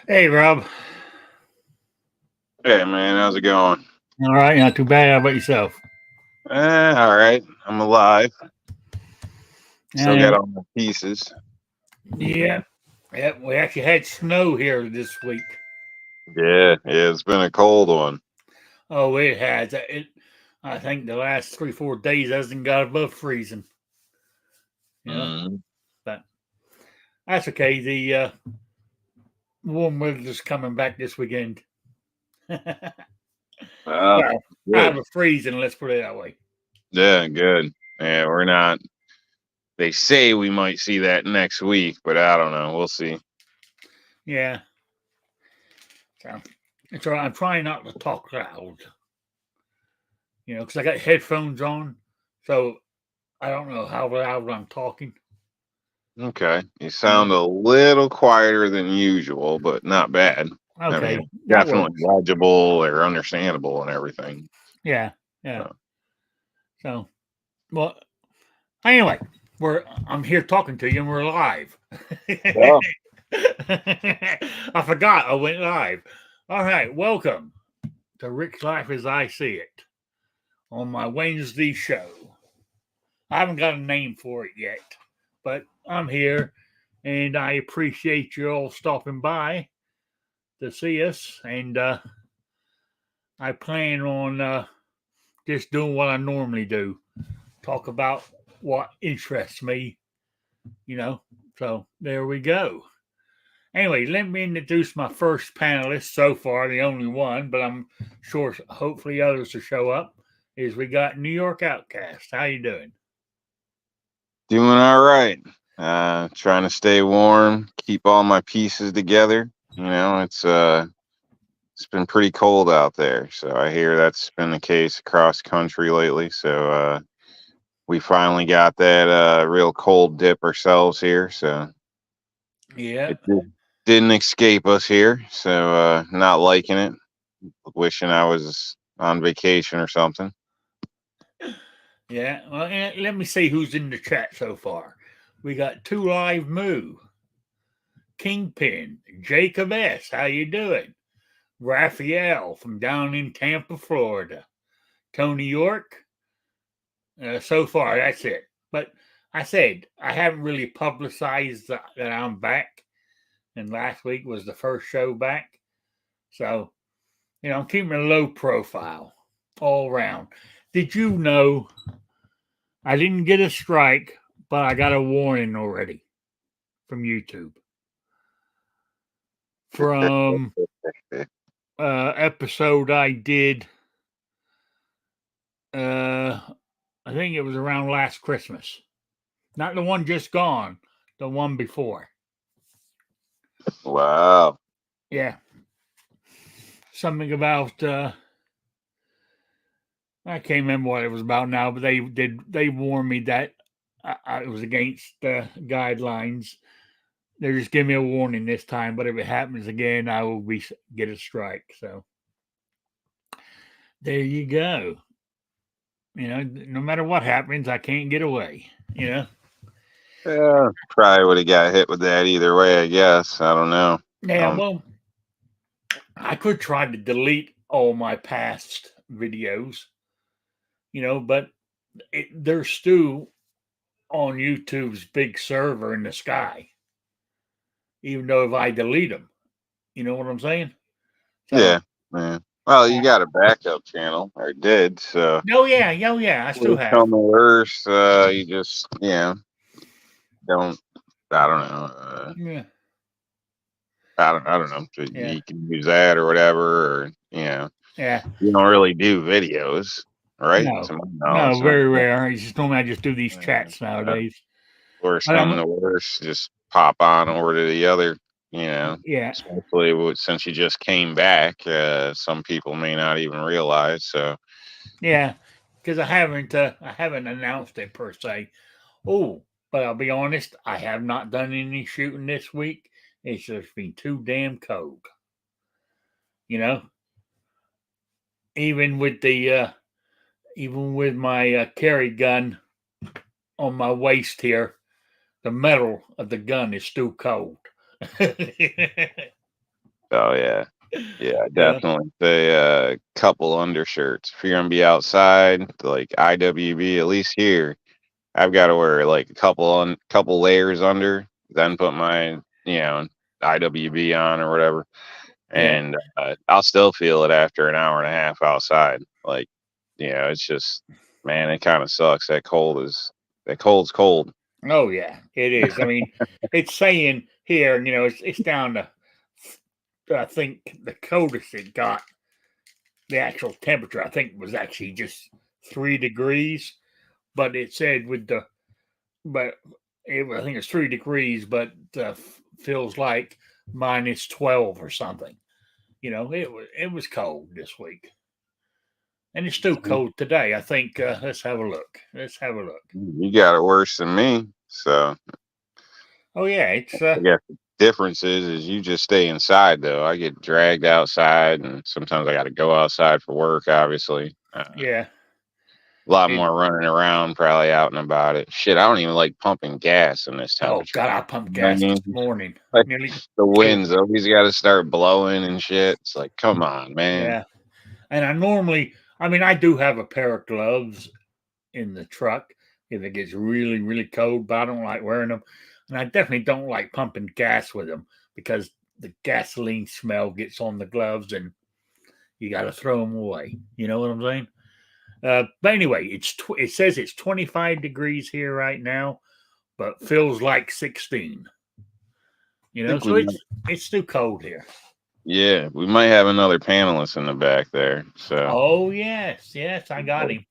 Hey, Rob. Hey man, how's it going? All right, not too bad. How about yourself? All right. I'm alive. Still Uh, got all my pieces. yeah, yeah. We actually had snow here this week. Yeah, it's been a cold one. Oh, it has. I think the last 3, 4 days hasn't got above freezing. You know, Mm. but that's okay. The warm weather's coming back this weekend. Uh, Well, out Good. of freezing. Let's put it that way. Yeah, good. Yeah, we're not. They say we might see that next week, but I don't know. We'll see. Yeah. So, it's all right. I'm trying not to talk loud. Because I got headphones on, so I don't know how loud I'm talking. Okay. You You know. sound a little quieter than usual, but not bad. I mean, Okay, that definitely works. legible or understandable and everything. Yeah, yeah. So, So, well, anyway, I'm here talking to you, and we're live. yeah. I forgot I went live. All right, welcome to Rick's Life as I See It on my Wednesday show. I haven't got a name for it yet, but I'm here, and I appreciate you all stopping by to see us. And I plan on just doing what I normally do, talk about what interests me, you know. So there we go. Anyway, let me introduce my first panelist so far, the only one, but I'm sure hopefully others will show up. Is we got New York Outcast. How you doing? Doing all right. Trying to stay warm, keep all my pieces together. It's been pretty cold out there, so I hear that's been the case across country lately. So we finally got that real cold dip ourselves here. So Yeah, didn't escape us here. So not liking it. Wishing I was on vacation or something. yeah. Well, let me see who's in the chat so far. We got Two Live Moo, Kingpin, Jacob S. How you doing? Raphael from down in Tampa, Florida. Tony York. So far, that's it. But I said I haven't really publicized that I'm back, and last week was the first show back. So, I'm keeping a low profile all around. Did you know I didn't get a strike, but I got a warning already from YouTube from episode I did. Uh, I think it was around last Christmas, not the one just gone, the one before. Wow. Yeah, something about I can't remember what it was about now, but they warned me that it was against the guidelines. They just give me a warning this time, but if it happens again, I will get a strike. So there you go. No matter what happens, I can't get away. Yeah, probably would have got hit with that either way. I guess. I don't know. Yeah. Um, Well, I could try to delete all my past videos, but they're still on YouTube's big server in the sky, even though if I delete them, you know what I'm saying? So, yeah, yeah. Well, you got a backup channel, or did, so oh yeah, I still worst have. come to worst, you just don't. I don't know. Yeah, I don't know. So yeah, you can use that or whatever, or yeah. you don't really do videos, right? No, To my no, knowledge, not very really. rare. It's just normally I just do these chats Uh, nowadays. Worst But coming to worst, just pop on over to the other. You know, yeah, especially since you just came back, some people may not even realize. So yeah, because I haven't announced it per se. Oh, but I'll be honest, I have not done any shooting this week. It's just been too damn cold. You know, even with the even with my carry gun on my waist here, the metal of the gun is still cold. Oh yeah. Yeah, Yeah. definitely. The couple undershirts. If you're gonna be outside, like IWB, at least here, I've got to wear like a couple layers under, then put my IWB on or whatever, Yeah. and I'll still feel it after an hour and a half outside. Like, it's just, man, it kind of sucks. That cold's cold. Oh yeah, it is. I mean, it's saying here, it's down to, I think the coldest it got, the actual temperature, I think was actually just 3 degrees. But it said but I think it's 3 degrees, but feels like -12 or something. It was cold this week, and it's still cold today. I think. Let's have a look. You got it worse than me, so Oh yeah, it's I guess the difference is you just stay inside though. I get dragged outside, and sometimes I got to go outside for work. Obviously, yeah. a lot It, more running around, probably out and about it. Shit, I don't even like pumping gas in this oh temperature. God, I pumped You know what I gas this mean? morning. Like Nearly the killed winds me. always got to start blowing and shit. It's like, come on, man. Yeah. And I do have a pair of gloves in the truck if it gets really, really cold, but I don't like wearing them. And I definitely don't like pumping gas with them because the gasoline smell gets on the gloves and you got to throw them away. You know what I'm saying? But anyway, it says it's 25 degrees here right now, but feels like 16. I think So it's still cold here. yeah, we might have another panelist in the back there. So Oh yes, I got him.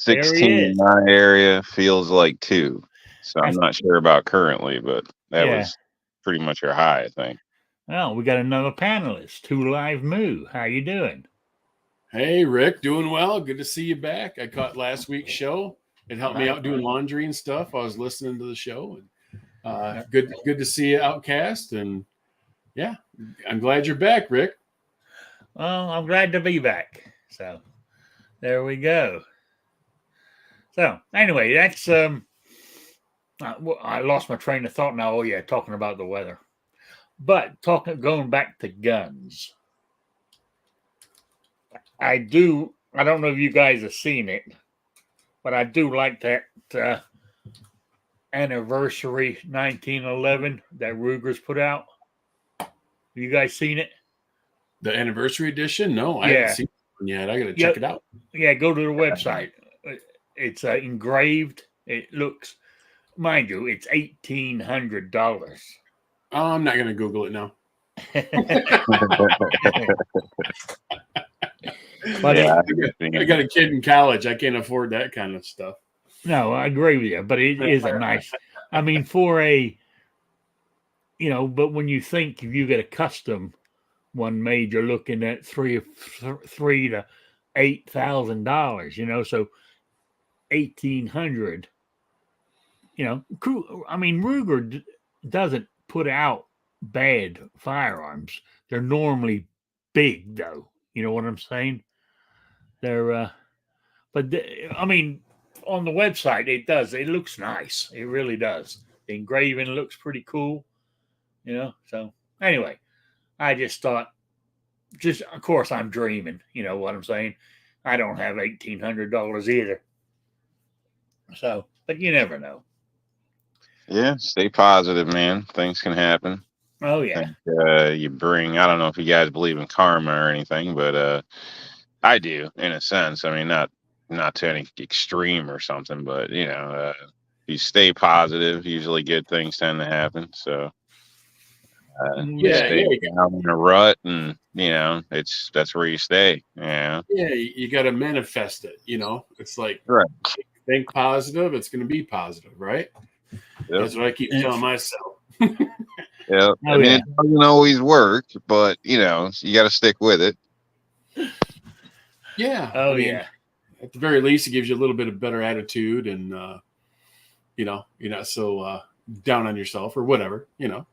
There he 16 in is. my area feels like 2. So I'm That's, not sure about currently, but that yeah. was pretty much your high, I think. Oh, we got another panelist, Two Live Moo. How you doing? Hey, Rick, doing well. Good to see you back. I caught last week's show. It helped me out doing laundry and stuff. I was listening to the show, and good to see you, Outcast. And yeah, I'm glad you're back, Rick. Well, I'm glad to be back. So there we go. So anyway, that's I lost my train of thought now. Oh yeah, talking about the weather, but going back to guns. I don't know if you guys have seen it, but I do like that anniversary 1911 that Ruger's put out. Have you guys seen it? The anniversary edition? No, I haven't seen it yet. I got to check it out. Yeah, go to the website. It's engraved. It looks, mind you, it's $1,800. Oh, I'm not going to Google it now. But yeah, I got a kid in college. I can't afford that kind of stuff. No, I agree with you, but it is a nice. I mean, for a, but when you think if you get a custom one made, you're looking at $3,000 to $8,000. So 1,800. I mean, Ruger doesn't put out bad firearms. They're normally big, though. You know what I'm saying? They're, I mean, on the website, it does. It looks nice. It really does. The engraving looks pretty cool. So anyway, I just thought, of course, I'm dreaming. You know what I'm saying? I don't have $1,800 either. So, but you never know. Yeah, stay positive, man. Things can happen. Oh yeah. I don't know if you guys believe in karma or anything, but I do in a sense. I mean, not to any extreme or something, but if you stay positive, usually good things tend to happen. So stay down in a rut, and that's where you stay. Yeah. Yeah, you got to manifest it. It's like Right. Think positive, it's going to be positive, right? Yep. That's what I keep telling myself. Yeah, I mean, it doesn't always work, but you got to stick with it. Yeah. Oh yeah. At the very least, it gives you a little bit of better attitude, and you're not so down on yourself or whatever. Yep.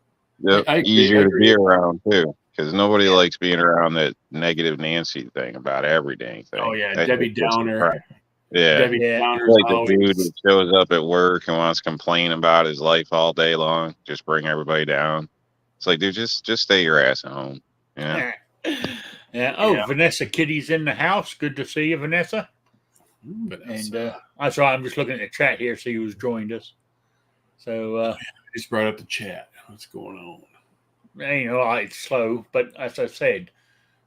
Easier to be around too, because nobody likes being around that negative Nancy thing about every dang thing. Oh yeah, Debbie Downer. Yeah, Debbie Downer's like the dude who shows up at work and wants to complain about his life all day long, just bring everybody down. It's like, dude, just stay your ass at home. Yeah. Yeah. Oh, Yeah. Vanessa Kitty's in the house. Good to see you, Vanessa. But And I'm sorry, I'm just looking at the chat here, see who's joined us. So, I just brought up the chat. What's going on? it's slow, but as I said,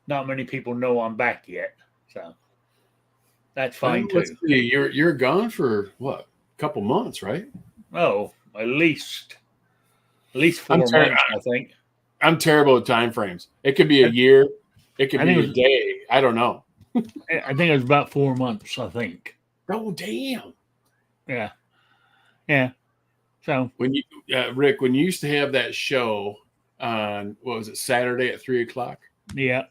not many people know I'm back yet. So that's fine Let's too. see. You're gone for what? A couple months, right? Oh, at least 4 I'm months, I think. I'm terrible at time frames. It could be a year. It could I be think a it was- day. I don't know. I think it was about 4 months, I think. Oh, damn. Yeah. Yeah. So When you, Rick, when you used to have that show on, what was it, Saturday at 3:00? yeah.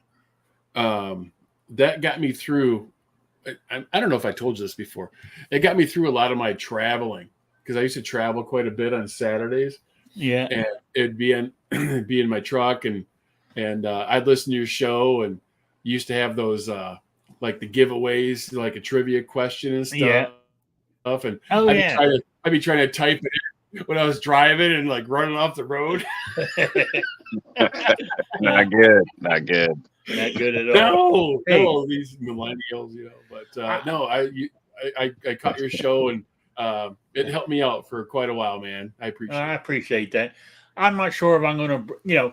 That got me through. I don't know if I told you this before. It got me through a lot of my traveling because I used to travel quite a bit on Saturdays, Yeah. and it'd be in my truck, and I'd listen to your show, and you used to have those like the giveaways, like a trivia question and stuff. Yeah. And Oh, I'd be trying to type it in when I was driving and like running off the road. Not good. Not good. Not good at all. No, these millennials, But no, I caught your show, and it helped me out for quite a while, man. I appreciate that. I'm not sure if I'm going to,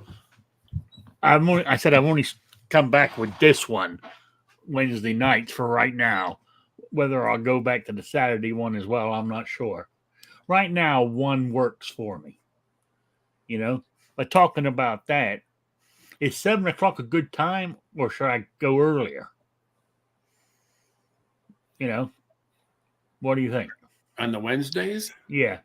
I said I've only come back with this one Wednesday nights for right now. Whether I'll go back to the Saturday one as well, I'm not sure. Right now, one works for me. But talking about that, is 7 o'clock a good time, or should I go earlier? What do you think? On the Wednesdays? Yeah.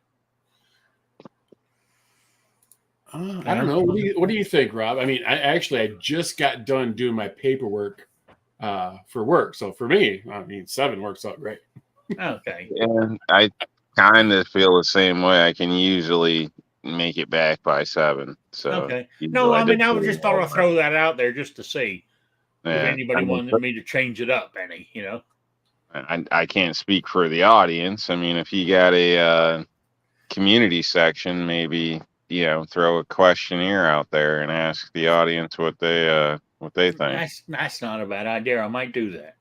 I don't know. What do you think, Rob? I mean, I just got done doing my paperwork for work. So for me, 7 works out great. Okay. And I kind of feel the same way. I can usually make it back by 7. So okay. No, I was just thought I'd throw that out there just to see if anybody wanted me to change it up any, I can't speak for the audience. I mean, if you got a community section, maybe throw a questionnaire out there and ask the audience what they think. That's not a bad idea. I might do that.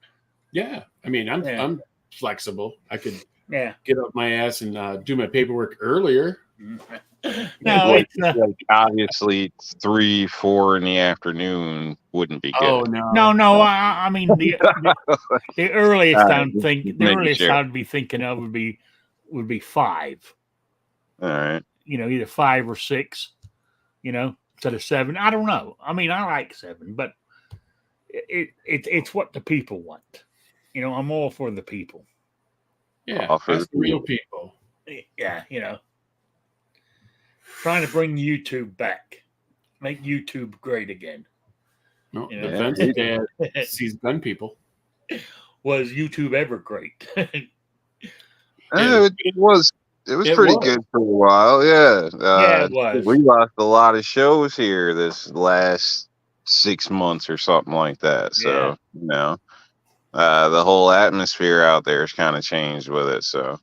Yeah, I mean, I'm flexible. I could get up my ass and do my paperwork earlier. No, it's obviously 3, 4 in the afternoon wouldn't be good. Oh no! I mean the earliest I'd be thinking of would be 5. All right. Either 5 or 6. Instead of 7. I don't know. I mean, I like 7, but it's what the people want. I'm all for the people. Yeah, for the real people. Yeah, trying to bring YouTube back, make YouTube great again. No, the Vince dad sees gun people. Was YouTube ever great? It was pretty good for a while. Yeah, it was. We lost a lot of shows here this last 6 months or something like that. So the whole atmosphere out there has kind of changed with it. So.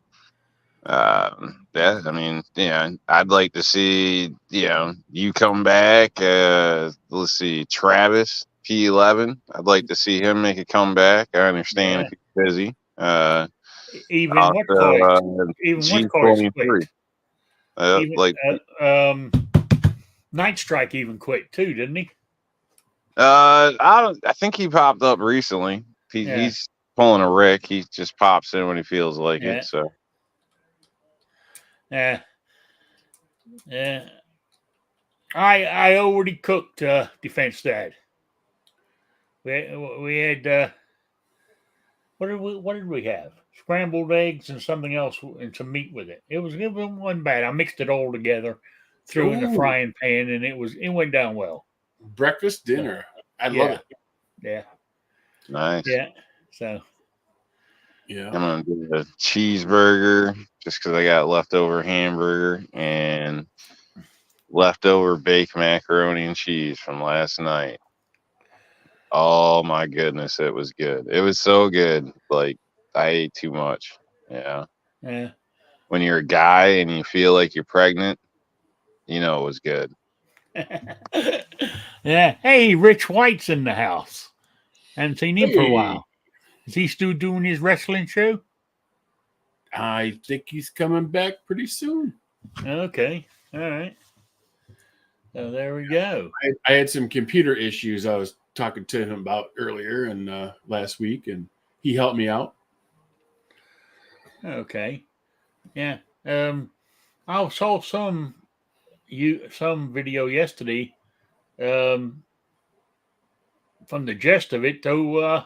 I mean, I'd like to see, you come back. Let's see, Travis P11. I'd like to see him make a comeback. I understand if he's busy. Even G23. Night Strike even quit too, didn't he? I think he popped up recently. He's pulling a Rick. He just pops in when he feels like it. So. Yeah. I already cooked Defense Dad. We had what did we have? Scrambled eggs and something else and some meat with it. It wasn't bad. I mixed it all together, threw in the frying pan, and it went down well. Breakfast, dinner. I love it. Yeah. Nice. Yeah. So. Yeah. I'm gonna do a cheeseburger just because I got leftover hamburger and leftover baked macaroni and cheese from last night. Oh my goodness, it was good. It was so good. Like I ate too much. Yeah. Yeah. When you're a guy and you feel like you're pregnant, it was good. Yeah, Yeah. Hey, Rich White's in the house. Haven't seen him for a Hey. while. Is he still doing his wrestling show? I think he's coming back pretty soon. Okay. All right. So there we go. I had some computer issues I was talking to him about earlier and last week, and he helped me out. Okay. Yeah. I saw some video yesterday. From the gist of it, though,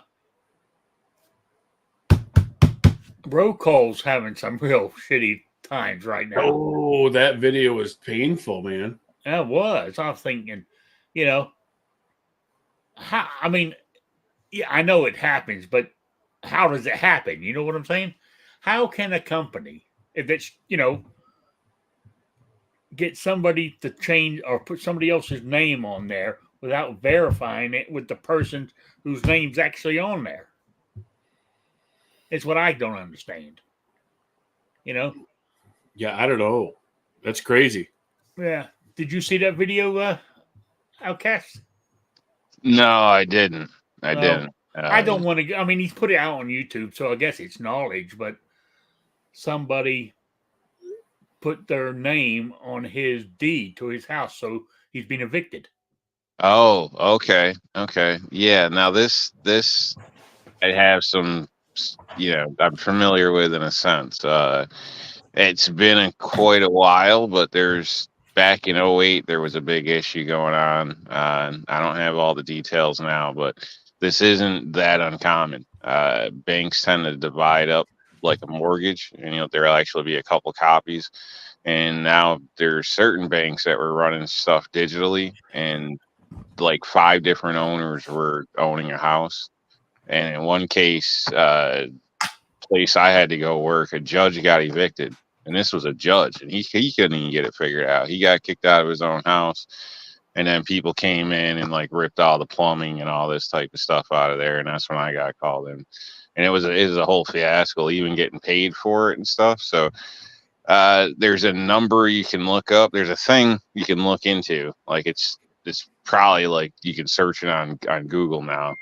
roll call's having some real shitty times right now. Oh, that video was painful, man. It was. I was thinking, you know, I mean, yeah, I know it happens, but how does it happen? You know what I'm saying? How can a company, if it's, get somebody to change or put somebody else's name on there without verifying it with the person whose name's actually on there? It's what I don't understand. Yeah, I don't know. That's crazy. Yeah. Did you see that video, Outcast? No, I didn't. I didn't. I don't want to. I mean, he's put it out on YouTube, so I guess it's knowledge. But somebody put their name on his deed to his house, so he's been evicted. Oh, okay. Yeah. Now this I have some, I'm familiar with in a sense. It's been quite a while, but back in 2008, there was a big issue going on. I don't have all the details now, but this isn't that uncommon. Banks tend to divide up like a mortgage, and there'll actually be a couple copies. And now there's certain banks that were running stuff digitally, and like 5 different owners were owning a house. And in one case, place I had to go work, a judge got evicted. And this was a judge, and he couldn't even get it figured out. He got kicked out of his own house, and then people came in and like ripped all the plumbing and all this type of stuff out of there. And that's when I got called in, and it was a whole fiasco, even getting paid for it and stuff. So there's a number you can look up. There's a thing you can look into. Like it's probably like you can search it on Google now.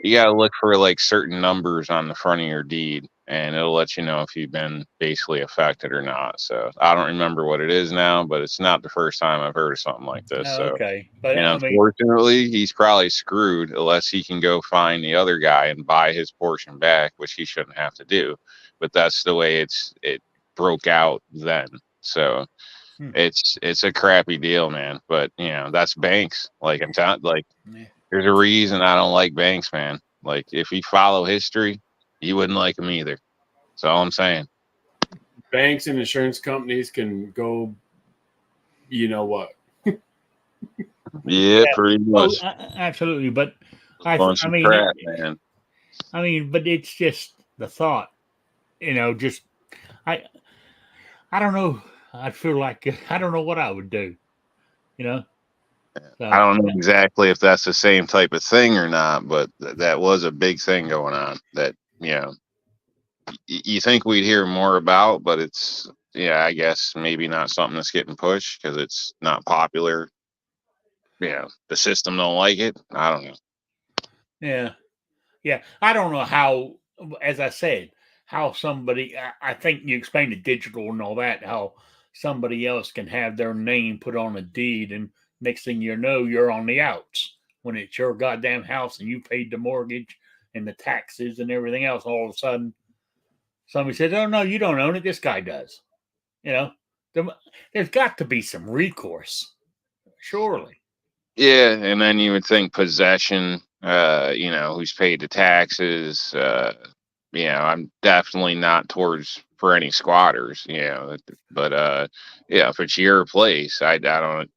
You got to look for like certain numbers on the front of your deed, and it'll let you know if you've been basically affected or not. So I don't remember what it is now, but it's not the first time I've heard of something like this. Oh, so, okay. But unfortunately, he's probably screwed unless he can go find the other guy and buy his portion back, which he shouldn't have to do. But that's the way it broke out then. So it's a crappy deal, man. But that's banks. Like I'm telling, like. Yeah. There's a reason I don't like banks, man. Like, if you follow history, you wouldn't like them either. That's all I'm saying. Banks and insurance companies can go, you know what? Yeah, pretty much. Absolutely. But I mean, crap, man. I mean, but it's just the thought, just I don't know. I feel like I don't know what I would do, I don't know exactly if that's the same type of thing or not, but that was a big thing going on that, you think we'd hear more about, but it's, I guess maybe not something that's getting pushed because it's not popular. The system don't like it. I don't know. Yeah. I don't know how, as I said, how somebody, I think you explained the digital and all that, how somebody else can have their name put on a deed, and next thing you know, you're on the outs when it's your goddamn house and you paid the mortgage and the taxes and everything else. All of a sudden, somebody says, "Oh no, you don't own it. This guy does." There's got to be some recourse, surely. Yeah, and then you would think possession. Who's paid the taxes. I'm definitely not for any squatters. But if it's your place, I don't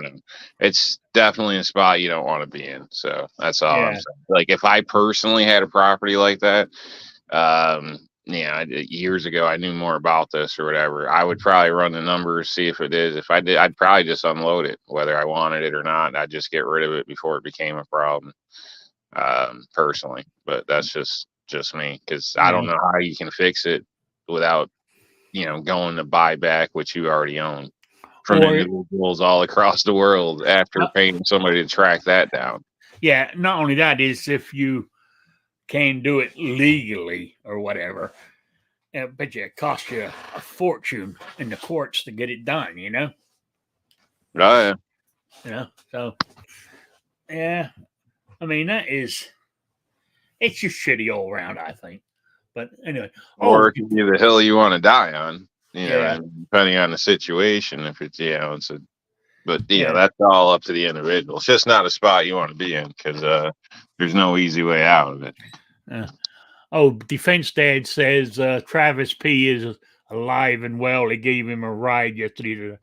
know. It's definitely a spot you don't want to be in. So that's all I'm saying. Like if I personally had a property like that, years ago I knew more about this or whatever. I would probably run the numbers, see if it is. If I did, I'd probably just unload it, whether I wanted it or not. I'd just get rid of it before it became a problem, personally. But that's just me, because I don't know how you can fix it without, going to buy back what you already own from Or- individuals all across the world after paying somebody to track that down. Yeah, not only that is if you can do it legally or whatever, but it costs you a fortune in the courts to get it done. Oh, yeah. So yeah, I mean it's just shitty all around, I think. But anyway, Or it can be the hill you want to die on, Yeah. depending on the situation. If it's, but Yeah. that's all up to the individual. It's just not a spot you want to be in because there's no easy way out of it. Defense Dad says Travis P is alive and well. They gave him a ride yesterday to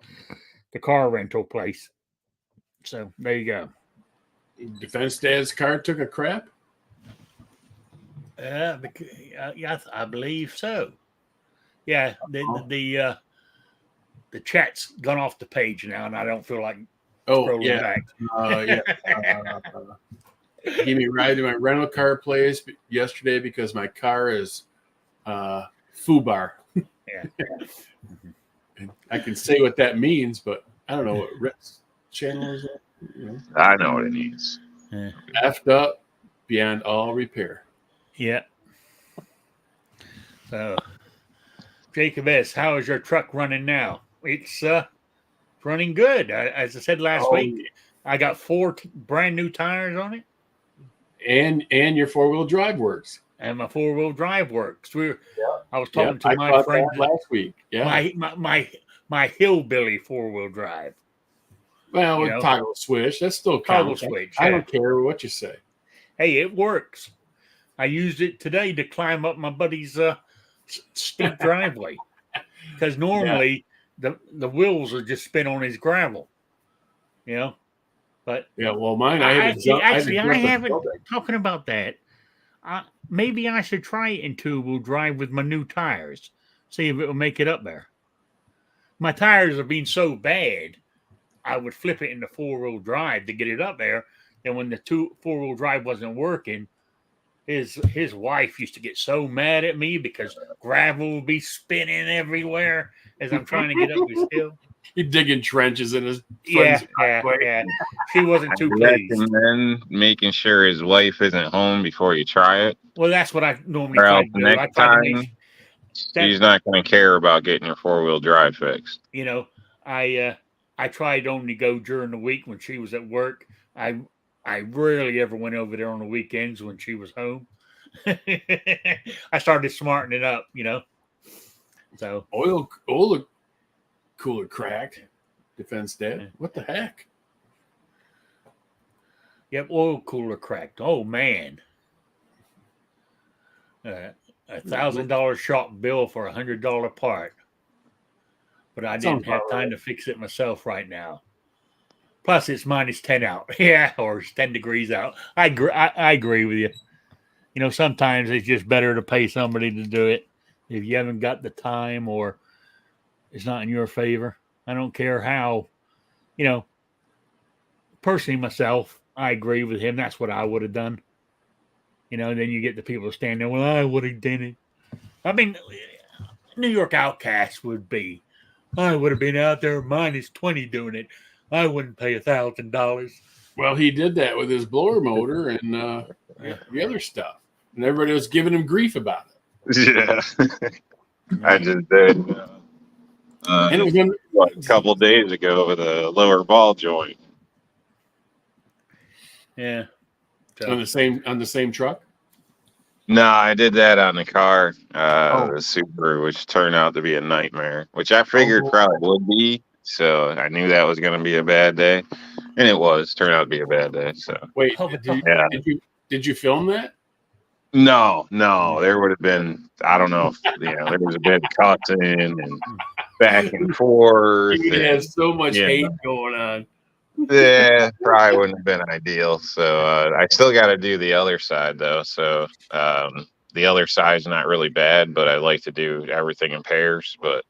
the car rental place. So there you go. Defense Dad's car took a crap. Yeah, I believe so. Yeah, the chat's gone off the page now, and I don't feel like scrolling back. Gave me a ride to my rental car place yesterday because my car is FUBAR. Yeah. I can say what that means, but I don't know what Rick's channel is that. I know what it means. Effed up beyond all repair. Yeah. So, Jacob S., how is your truck running now? It's running good. As I said last week, I got 4 brand new tires on it. And your 4-wheel drive works. And my 4-wheel drive works. I was talking to my friend last week. Yeah. My hillbilly 4-wheel drive. Well, with toggle switch, that's still toggle switch. I don't care what you say. Hey, it works. I used it today to climb up my buddy's steep driveway because normally the wheels are just spin on his gravel. But well, mine. I haven't talking about that. Maybe I should try it in 2-wheel drive with my new tires. See if it will make it up there. My tires are being so bad, I would flip it into 4-wheel drive to get it up there. And when the 4-wheel drive wasn't working, his wife used to get so mad at me because gravel would be spinning everywhere as I'm trying to get up this hill. He digging trenches in his yeah. She wasn't too pleased. And then making sure his wife isn't home before you try it. Well, that's what I normally try to do. Next time, she's not going to care about getting your 4-wheel drive fixed. I tried to only go during the week when she was at work. I rarely ever went over there on the weekends when she was home. I started smartening up, So oil cooler cracked. Defense Dad. What the heck? Yep, oil cooler cracked. Oh man. $1,000 shop bill for $100 part. But I didn't have time to fix it myself right now. Plus, it's -10 out. Yeah, or it's 10 degrees out. I agree with you. Sometimes it's just better to pay somebody to do it if you haven't got the time or it's not in your favor. I don't care how. Personally, myself, I agree with him. That's what I would have done. Then you get the people standing there. Well, I would have done it. I mean, New York Outcast would be. I would have been out there -20 doing it. I wouldn't pay $1,000. Well, he did that with his blower motor and the other stuff, and everybody was giving him grief about it. Yeah, I just did. And it was a couple of days ago with a lower ball joint. Yeah, so. on the same truck. No, I did that on the car, the Subaru, which turned out to be a nightmare, which I figured probably would be. So I knew that was going to be a bad day, and it was. Turned out to be a bad day. So wait, did you film that? No, there would have been. I don't know. There was a bit of cussing and back and forth. You had so much hate going on. Yeah, probably wouldn't have been ideal. So I still got to do the other side though. So the other side's not really bad, but I like to do everything in pairs. But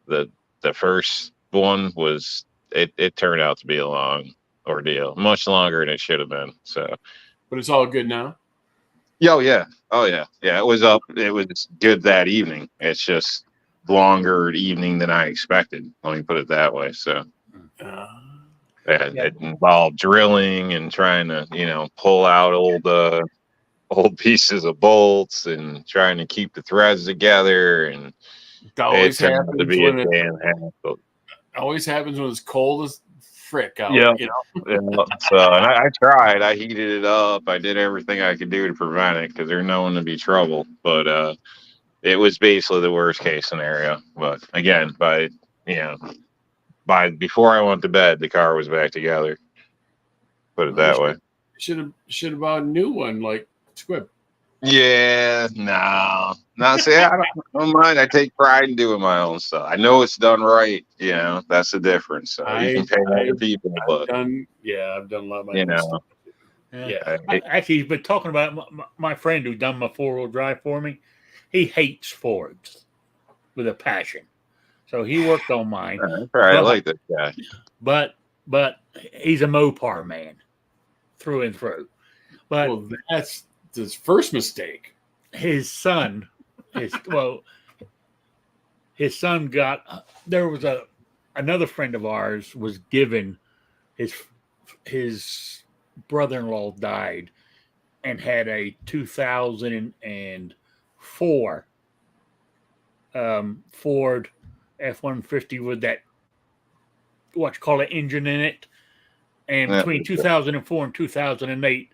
the first one was it turned out to be a long ordeal, much longer than it should have been. So, but it's all good now. Oh yeah. It was up. It was good that evening. It's just longer evening than I expected. Let me put it that way. So Uh, it involved drilling and trying to, pull out old pieces of bolts and trying to keep the threads together. And it always turned out to happens be a when day it's and a half. always happens when it's cold as frick out. Yeah. You know? Yeah. So, and I tried. I heated it up. I did everything I could do to prevent it because they're known to be trouble. But it was basically the worst case scenario. But again, by before I went to bed, the car was back together. Put it that way. Should have bought a new one like Squib. Yeah, no. See, I don't mind. I take pride in doing my own stuff. I know it's done right. That's the difference. So you can pay other people, but I've done a lot of my own stuff. Yeah. Actually, he's been talking about my friend who done my 4-wheel drive for me. He hates Fords with a passion. So he worked on mine. I like that guy. But he's a Mopar man through and through. But that's his first mistake. His son got, there was another friend of ours was given his brother-in-law died and had a 2004 Ford F-150 with that engine in it. And between 2004 and 2008,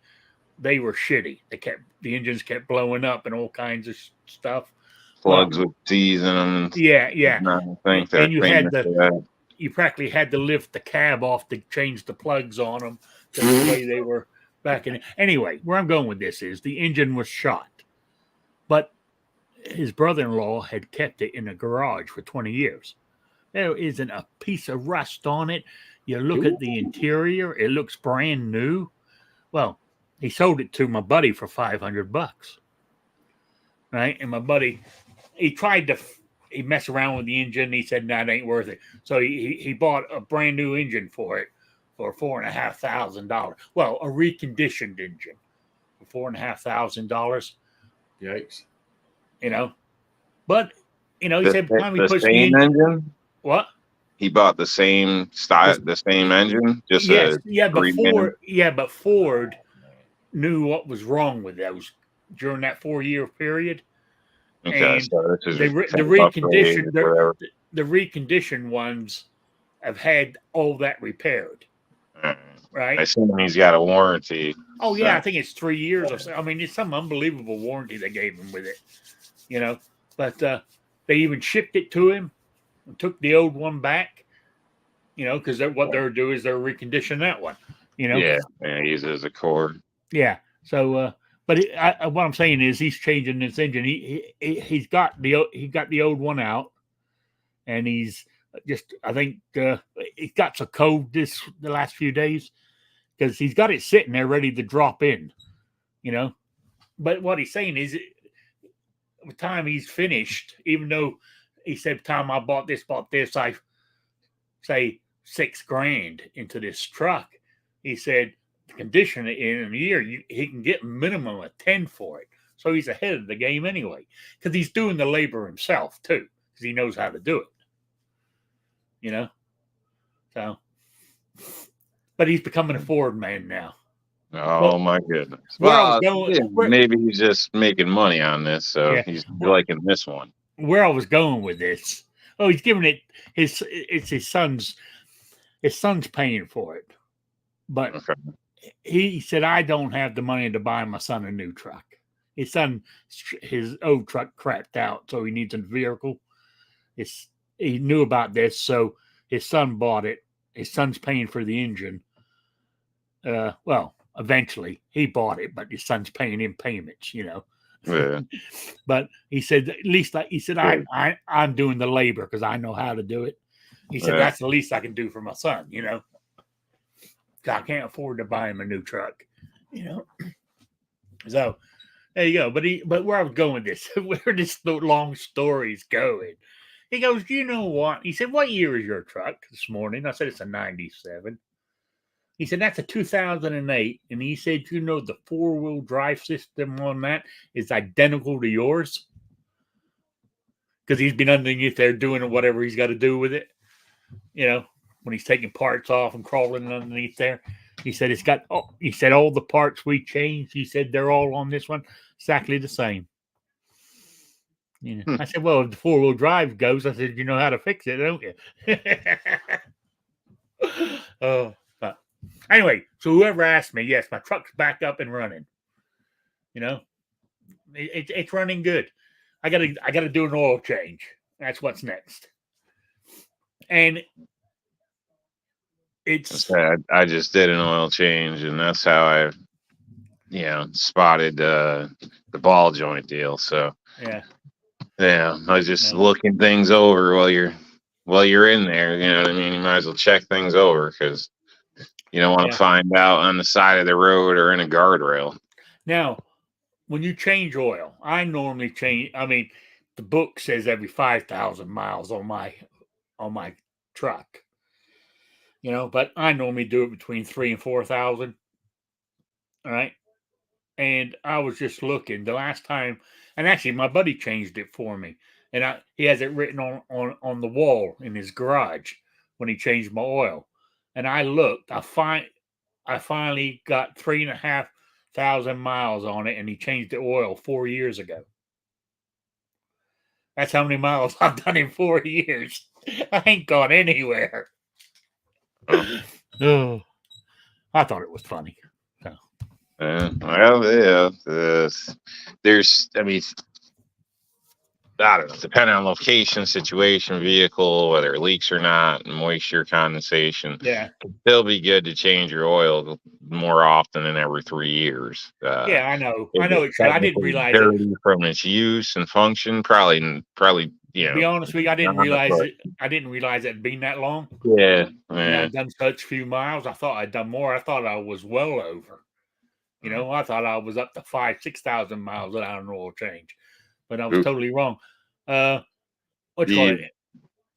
they were shitty. The engines kept blowing up and all kinds of stuff. Plugs with C's in them. Yeah. And you practically had to lift the cab off to change the plugs on them to the way they were back in. Anyway, where I'm going with this is the engine was shot, but his brother-in-law had kept it in a garage for 20 years. There isn't a piece of rust on it. You look at the interior, it looks brand new. Well, he sold it to my buddy for $500, right? And my buddy, he messed around with the engine. He said, "No, it ain't worth it." So he bought a brand new engine for it for $4,500. Well, a reconditioned engine for $4,500. Yikes! But he said, "Time he pushed the same engine." What? He bought the same style, the same engine. Just but Ford knew what was wrong with those during that 4-year period. Okay, and so this is the reconditioned ones have had all that repaired. Right. I assume he's got a warranty. Oh yeah, I think it's 3 years or so. I mean, it's some unbelievable warranty they gave him with it. But they even shipped it to him and took the old one back. Because what they're doing is they're reconditioning that one. Yeah, use it as a core. Yeah. So, but what I'm saying is he's changing this engine. He's got the old one out, and he's just, I think he's got so cold the last few days because he's got it sitting there ready to drop in, But what he's saying is, by the time he's finished, even though he said, "Time I bought this, I say $6,000 into this truck," he said, to condition it in a year, he can get a minimum of 10 for it. So he's ahead of the game anyway, because he's doing the labor himself too, because he knows how to do it. So, but he's becoming a Ford man now. Oh my goodness! Well, maybe he's just making money on this, so he's liking this one. Where I was going with this, he's giving it it's his son's. His son's paying for it, but he said, "I don't have the money to buy my son a new truck." His old truck crapped out, so he needs a vehicle. He knew about this, so his son bought it. His son's paying for the engine. Well, eventually he bought it, but his son's paying him payments, Yeah. But he said, at least I'm doing the labor because I know how to do it. He said, "That's the least I can do for my son, I can't afford to buy him a new truck, So there you go. But where I was going with this, where this long story's going, he goes, "You know what?" He said, "What year is your truck?" This morning, I said, "It's a 97. He said, "That's a 2008. And he said, the 4-wheel drive system on that is identical to yours." because he's been underneath there doing whatever he's got to do with it. You know, when he's taking parts off and crawling underneath there. He said it's got. Oh, he said all the parts we changed. He said they're all on this one exactly the same. You know, I said, well, if the 4-wheel drive goes, I said, you know how to fix it, don't you? But anyway, so whoever asked me, yes, my truck's back up and running. You know, it's running good. I gotta do an oil change. That's what's next. And it's I just did an oil change, and that's how I, spotted the ball joint deal. So yeah, I was just looking things over while you're in there. You know what I mean? You might as well check things over because you don't want to find out on the side of the road or in a guardrail. Now, when you change oil, I normally change. I mean, the book says every 5,000 miles on my truck. You know, but I normally do it between 3,000 and 4,000. All right. And I was just looking the last time, and actually my buddy changed it for me. And he has it written on the wall in his garage when he changed my oil. And I looked, I finally got 3,500 miles on it, and he changed the oil 4 years ago. That's how many miles I've done in 4 years. I ain't gone anywhere. Oh, I thought it was funny. So. There's, I mean, I don't know, depending on location, situation, vehicle, whether it leaks or not, moisture, condensation. Yeah. It'll still be good to change your oil more often than every 3 years. Yeah, I know. I didn't realize it. From its use and function, probably. To be honest with you, I didn't realize it. I didn't realize it had been that long. Yeah. I've done such few miles. I thought I'd done more. I thought I was well over. You know, I thought I was up to 5,000-6,000 miles without an oil change, but I was totally wrong. What you call it?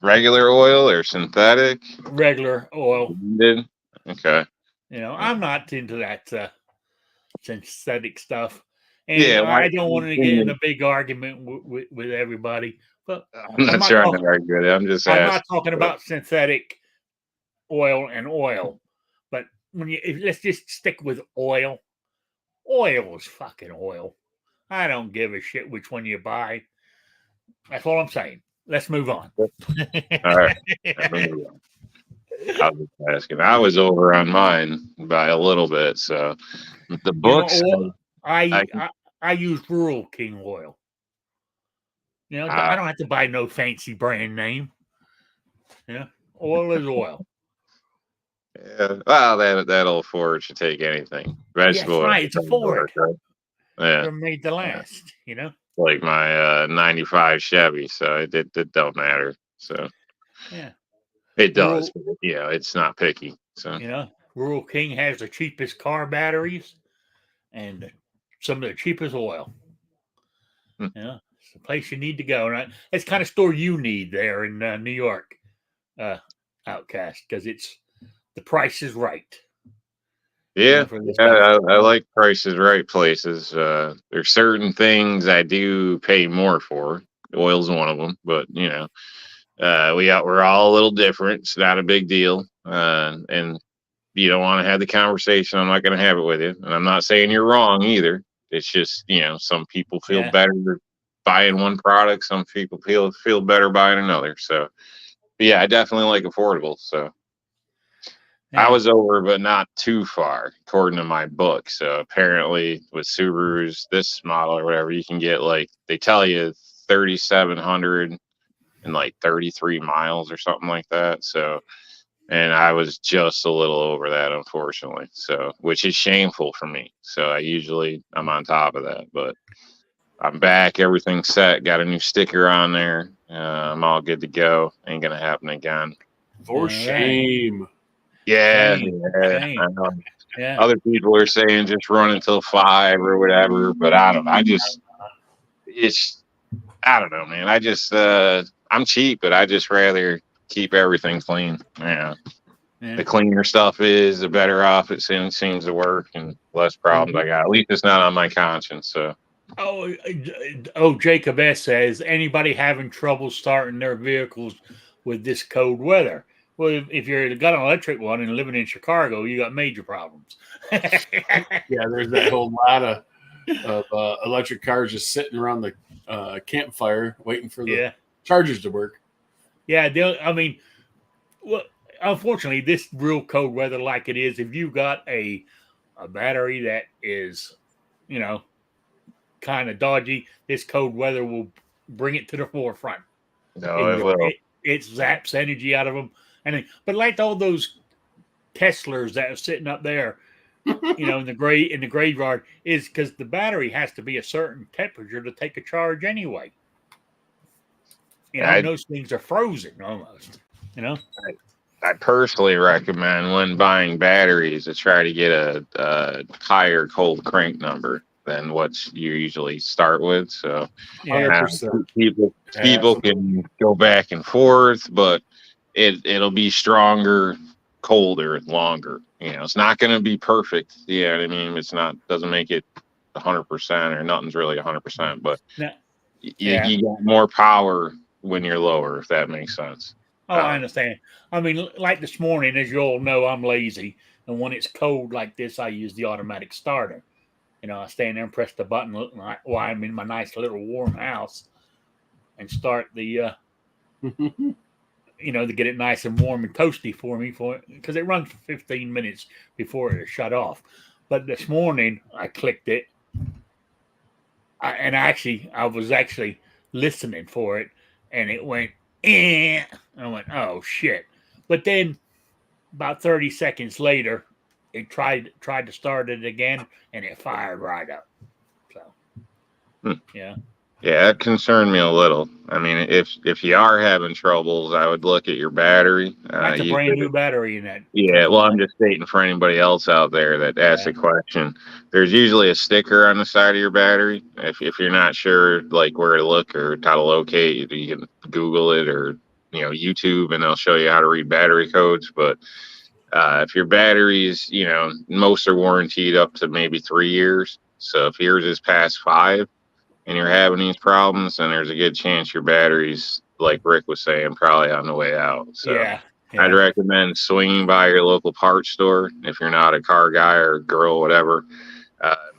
Regular oil or synthetic? Regular oil. Okay. You know, I'm not into that synthetic stuff, and I don't want to get in a big argument with everybody. But I'm not trying to argue it. I'm just asking. I'm not talking about synthetic oil and oil, but let's just stick with oil. Oil is fucking oil. I don't give a shit which one you buy. That's all I'm saying. Let's move on. All right. I was just asking. I was over on mine by a little bit, so the books. I use Rural King oil. You know, I don't have to buy no fancy brand name. Yeah, oil is oil. Yeah, well, that old Ford should take anything. Vegetable. Yeah, right. It's a Ford. Right? Yeah, they're made to last. You know, like my '95 Chevy, so it don't matter. So yeah, it does. It's not picky. So Rural King has the cheapest car batteries and some of the cheapest oil. It's the place you need to go, right? It's the kind of store you need there in New York, Outcast, because the price is right. Yeah, I like Price is Right places. There's certain things I do pay more for. Oil's one of them, but we're all a little different. It's not a big deal, and you don't want to have the conversation. I'm not going to have it with you, and I'm not saying you're wrong either. It's just some people feel better buying one product. Some people feel better buying another. So, I definitely like affordable. So. Yeah. I was over, but not too far, according to my book. So apparently, with Subarus, this model or whatever, you can get they tell you 3,700 and 33 miles or something like that. So, and I was just a little over that, unfortunately. So, which is shameful for me. So I'm on top of that, but I'm back. Everything's set. Got a new sticker on there. I'm all good to go. Ain't gonna happen again. For shame. Yeah. Other people are saying just run until 5 or whatever, but I don't know. I don't know, man. I'm cheap, but I just rather keep everything clean. Yeah. The cleaner stuff is, the better off it seems to work, and less problems I got. At least it's not on my conscience. So Jacob S says, anybody having trouble starting their vehicles with this cold weather? Well, if you're got an electric one and living in Chicago, you got major problems. Yeah, there's that whole lot of electric cars just sitting around the campfire waiting for the chargers to work. Yeah, I mean, well, unfortunately, this real cold weather like it is, if you got a battery that is, kind of dodgy, this cold weather will bring it to the forefront. No, it will. It zaps energy out of them. But like all those Teslas that are sitting up there, in the graveyard, is because the battery has to be a certain temperature to take a charge anyway. Those things are frozen almost. I personally recommend when buying batteries to try to get a higher cold crank number than what you usually start with. So people can go back and forth, but it'll be stronger, colder, longer. It's not going to be perfect. You know what I mean? It's not, doesn't make it 100% or nothing's really 100%, but you got more power when you're lower, if that makes sense. Oh, I understand. I mean, like this morning, as you all know, I'm lazy. And when it's cold like this, I use the automatic starter. I stand there and press the button while I'm in my nice little warm house and start the, to get it nice and warm and toasty for me because it runs for 15 minutes before it shut off. But this morning, I clicked it. I was actually listening for it, and it went, and I went, oh shit. But then about 30 seconds later, it tried to start it again, and it fired right up. So yeah, that concerned me a little. I mean, if you are having troubles, I would look at your battery. That's a brand new battery in that. Yeah, well, I'm just stating for anybody else out there that asks a question. There's usually a sticker on the side of your battery. If you're not sure like where to look or how to locate, you can Google it or YouTube, and they'll show you how to read battery codes. But if your batteries, most are warranted up to maybe 3 years. So if yours is past 5 and you're having these problems, then there's a good chance your battery's, like Rick was saying, probably on the way out. So I'd recommend swinging by your local parts store if you're not a car guy or girl, whatever.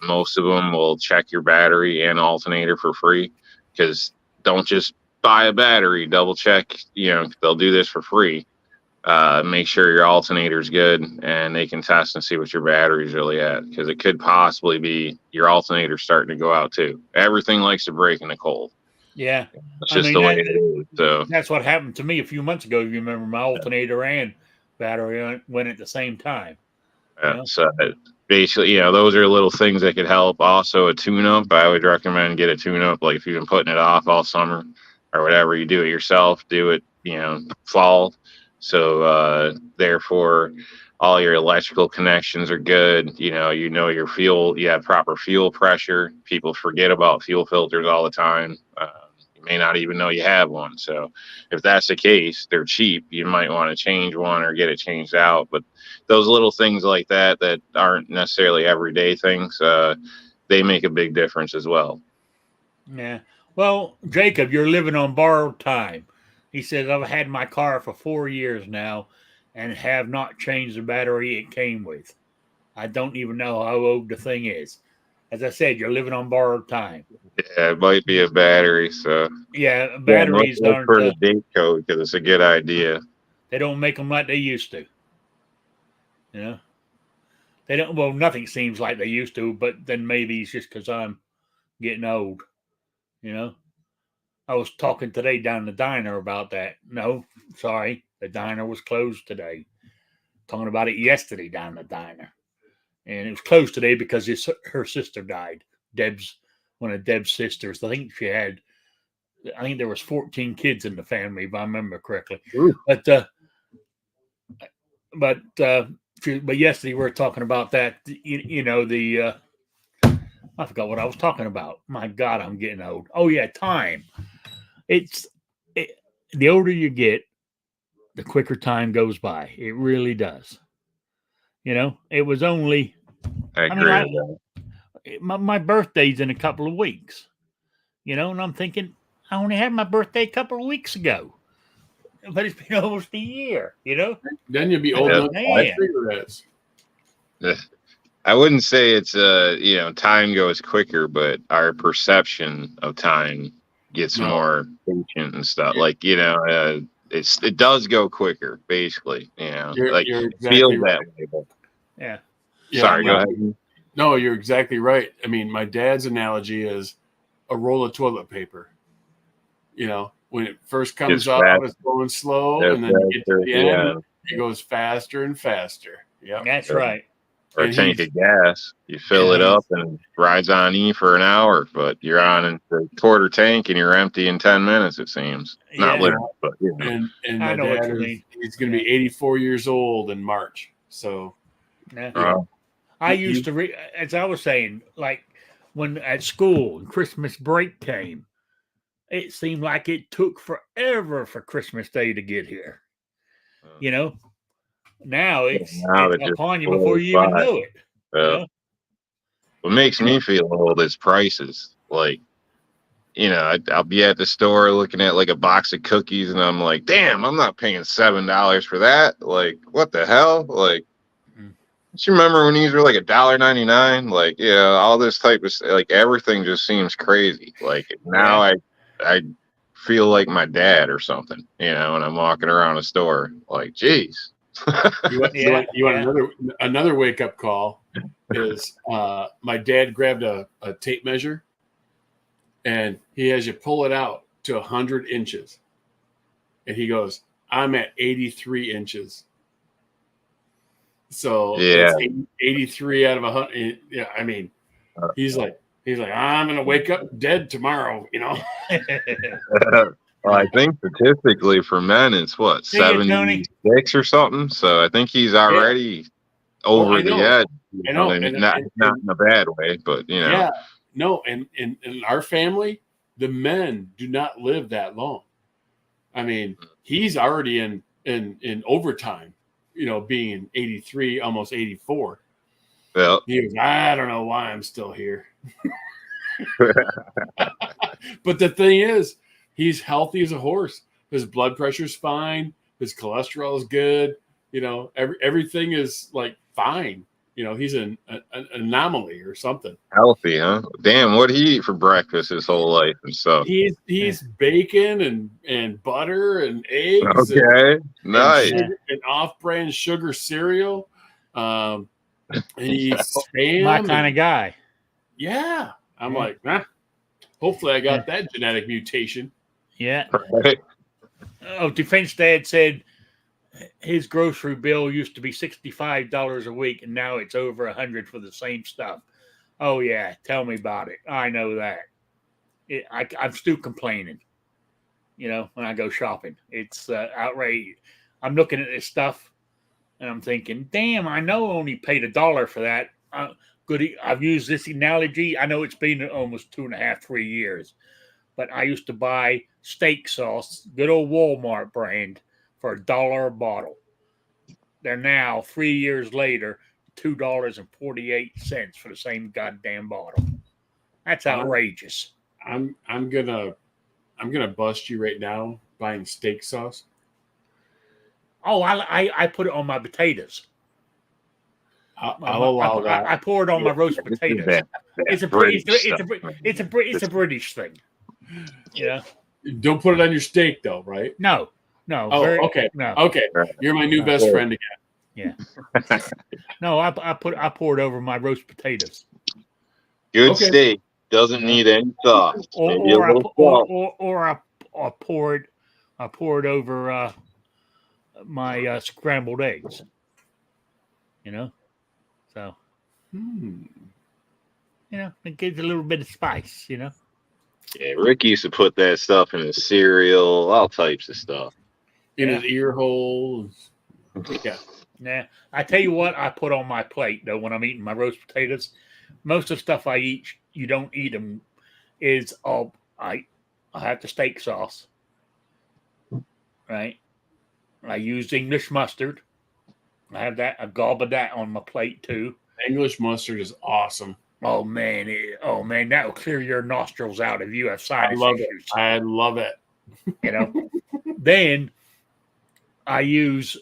Most of them will check your battery and alternator for free, because don't just buy a battery, double check. They'll do this for free. Make sure your alternator's good, and they can test and see what your battery's really at, because it could possibly be your alternator starting to go out too. Everything likes to break in the cold. Yeah, it's just the way it is. So that's what happened to me a few months ago. If you remember, my alternator and battery went at the same time. So basically, those are little things that could help. Also, a tune-up. I would recommend get a tune-up. Like if you've been putting it off all summer or whatever, you do it yourself. Do it, fall. So therefore, all your electrical connections are good. Your fuel, you have proper fuel pressure. People forget about fuel filters all the time. You may not even know you have one. So if that's the case, they're cheap. You might want to change one or get it changed out. But those little things like that aren't necessarily everyday things, they make a big difference as well. Yeah. Well, Jacob, you're living on borrowed time. He says, I've had my car for 4 years now and have not changed the battery it came with. I don't even know how old the thing is. As I said, you're living on borrowed time. Yeah, it might be a battery. So batteries aren't for the date code, because it's a good idea. They don't make them like they used to. They don't. Well, nothing seems like they used to, but then maybe it's just because I'm getting old. I was talking today down the diner about that. No, sorry. The diner was closed today. Talking about it yesterday down the diner. And it was closed today because her sister died. One of Deb's sisters. I think there was 14 kids in the family, if I remember correctly. Ooh. But yesterday we were talking about that, I forgot what I was talking about. My God, I'm getting old. Oh yeah, time. The older you get, the quicker time goes by. It really does. It was only. I agree. my birthday's in a couple of weeks, and I'm thinking I only had my birthday a couple of weeks ago, but it's been almost a year, Then you'll be old enough to buy cigarettes. I wouldn't say it's time goes quicker, but our perception of time gets more patient and stuff. Like it does go quicker, basically. You're like exactly feels right. that way. Yeah. Sorry, go ahead. No, you're exactly right. I mean, my dad's analogy is a roll of toilet paper. When it first comes up, it's going slow, and then you get to the end, it goes faster and faster. Yeah, that's right. Or a tank of gas, you fill it up and it rides on E for an hour, but you're on the quarter tank and you're empty in 10 minutes. It seems not literally, but And my dad he's going to be 84 years old in March. So, I used to as I was saying, like when at school and Christmas break came, it seemed like it took forever for Christmas Day to get here. Now it's upon you before you even know it. What makes me feel old is prices. Like, I'll be at the store looking at like a box of cookies, and I'm like, damn, I'm not paying $7 for that. Like, what the hell? Like, don't you remember when these were like $1.99? Like, all this type of like everything just seems crazy. Like now, I feel like my dad or something. When I'm walking around a store, like, geez. You want another wake up call? Is my dad grabbed a tape measure, and he has you pull it out to 100 inches, and he goes, "I'm at 83 inches." So 83 out of 100. Yeah, I mean, he's like, I'm gonna wake up dead tomorrow. Well, I think statistically for men, it's 76 or something. So I think he's already over the edge. I know. Not in a bad way, but Yeah, no, and in our family, the men do not live that long. I mean, he's already in overtime, being 83, almost 84. Well, he was, I don't know why I'm still here. But the thing is, he's healthy as a horse. His blood pressure's fine. His cholesterol is good. Everything is like fine. He's an anomaly or something. Healthy, huh? Damn, what he eat for breakfast his whole life and stuff? He's bacon and butter and eggs. Okay, nice. And off-brand sugar cereal. And he eats spam. My kind of guy. Yeah. I'm like, hopefully I got that genetic mutation. Yeah. Defense Dad said his grocery bill used to be $65 a week, and now it's over $100 for the same stuff. Oh yeah, tell me about it. I know that. I'm still complaining. When I go shopping, it's outrageous. I'm looking at this stuff, and I'm thinking, damn, I know I only paid $1 for that. I've used this analogy. I know it's been almost 2.5, 3 years, but I used to buy steak sauce, good old Walmart brand, for $1 a bottle. They're now 3 years later, $2.48 for the same goddamn bottle. That's outrageous. I'm gonna bust you right now buying steak sauce. Oh, I put it on my potatoes. I'll allow that. I pour it on my roast potatoes. It's a British thing. Yeah. Don't put it on your steak though, right? No. Oh, okay. No. Okay. You're my new best friend again. Yeah. No, I pour it over my roast potatoes. Good steak doesn't need any sauce. Or I pour it over my scrambled eggs. So it gives a little bit of spice. Yeah, Rick used to put that stuff in his cereal, all types of stuff. In his ear holes. Yeah. Nah, I tell you what I put on my plate, though, when I'm eating my roast potatoes. Most of the stuff I eat, you don't eat them, is I have the steak sauce, right? I use English mustard. I have that, a gob of that on my plate, too. English mustard is awesome. Oh man, that will clear your nostrils out if you have I sinus love issues. it. I love it. You know. Then I use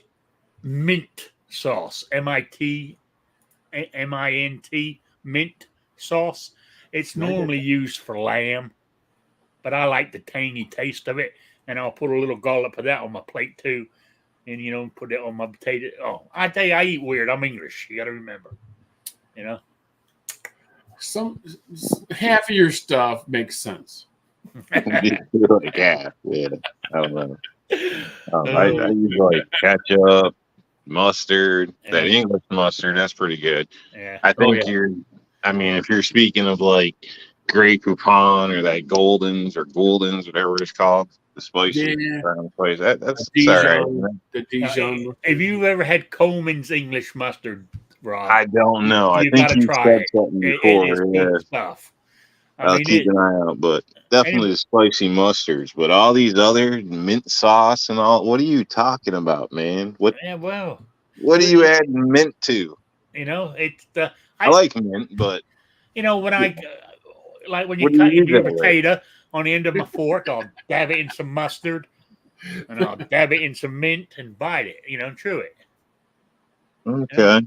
mint sauce, MINT, mint sauce. It's normally used for lamb, but I like the tangy taste of it, and I'll put a little dollop of that on my plate too, and put it on my potato. Oh, I tell you, I eat weird. I'm English. You got to remember, you know. Some half of your stuff makes sense. Yeah. I don't know. I use like ketchup, mustard, that English mustard. That's pretty good. Yeah. I think if you're speaking of like Grey Poupon or that Goldens, whatever it's called, the spicy brown place, that's all right. The Dijon. If you've ever had Coleman's English mustard, Rob, I don't know. I think you said something before. It is stuff. I'll keep an eye out, but definitely the spicy mustards. But all these other mint sauce and all, what are you talking about, man? What do you add mint to? It's I like mint, but when when you cut your potato on the end of my fork, I'll dab it in some mustard, and I'll dab it in some mint and bite it. Chew it. Okay.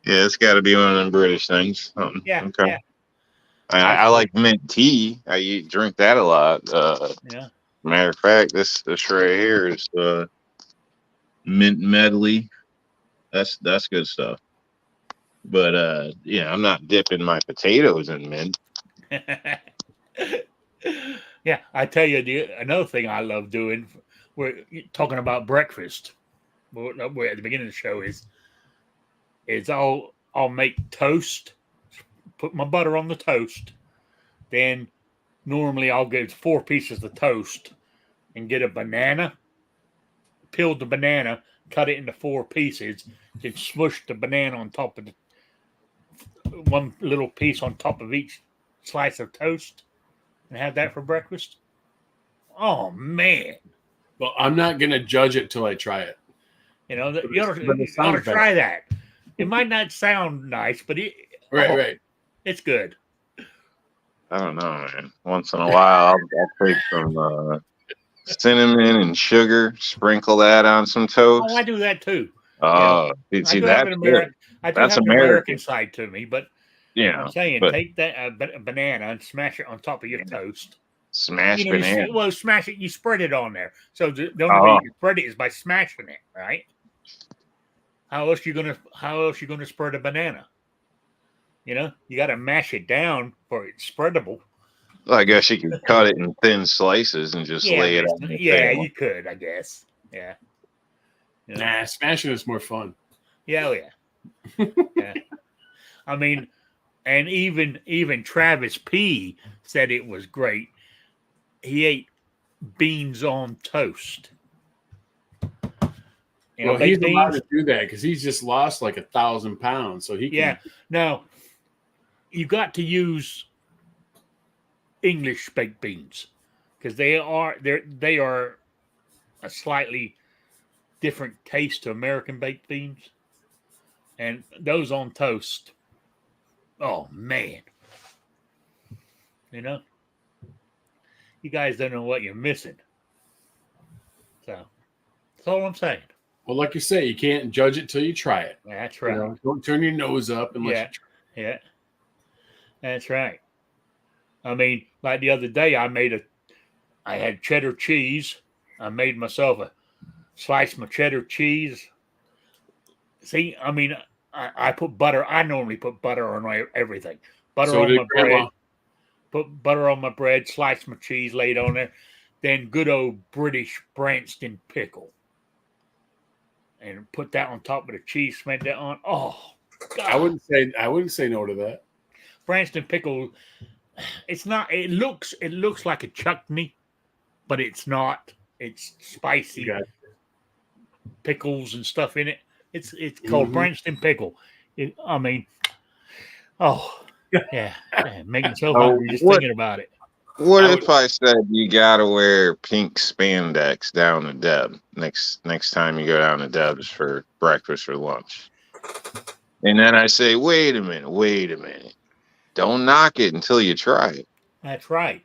Yeah, it's got to be one of them British things. Yeah. Okay. Yeah. I like mint tea. I drink that a lot. Matter of fact, this right here is mint medley. That's good stuff. But I'm not dipping my potatoes in mint. Yeah, I tell you, another thing I love doing. We're talking about breakfast. We're at the beginning of the show is I'll make toast. Put my butter on the toast. Then normally I'll get 4 pieces of toast and get a banana, peel the banana, cut it into 4 pieces, then smush the banana on top of one little piece on top of each slice of toast and have that for breakfast. Oh, man. Well, I'm not going to judge it till I try it. You ought to try that. It might not sound nice, but right. It's good. I don't know, man. Once in a while, I'll take some cinnamon and sugar, sprinkle that on some toast. Oh, I do that too. Oh, see that's good. That's an American side to me, but I'm saying take that banana and smash it on top of your toast. Smash banana. Smash it. You spread it on there. So the only way you can spread it is by smashing it, right? How else you gonna spread a banana? You got to mash it down for it's spreadable. Well, I guess you could cut it in thin slices and just lay it on the table. You could, I guess. Yeah. Nah, smashing is more fun. Yeah, yeah. I mean, and even Travis P said it was great. He ate beans on toast. He's allowed to do that because he's just lost like 1,000 pounds, so he can. Yeah. Now, you got to use English baked beans because they are a slightly different taste to American baked beans, and those on toast. Oh man, you guys don't know what you're missing. So that's all I'm saying. Well, like you say, you can't judge it till you try it. That's right. Don't turn your nose up unless you try. Yeah. That's right. I mean, like the other day, I had cheddar cheese. I made myself sliced my cheddar cheese. See, I mean, I put butter. I normally put butter on everything. Butter on my bread. Put butter on my bread, slice my cheese, lay it on there. Then good old British Branston pickle. And put that on top of the cheese, spread that on. Oh, God. I wouldn't say no to that. Branston pickle, it's not. It looks like a chutney, but it's not. It's spicy pickles and stuff in it. It's called Branston pickle. Yeah, making so hungry just thinking about it. What if I said you gotta wear pink spandex down to Deb next time you go down to Deb's for breakfast or lunch? And then I say, wait a minute. Don't knock it until you try it. That's right.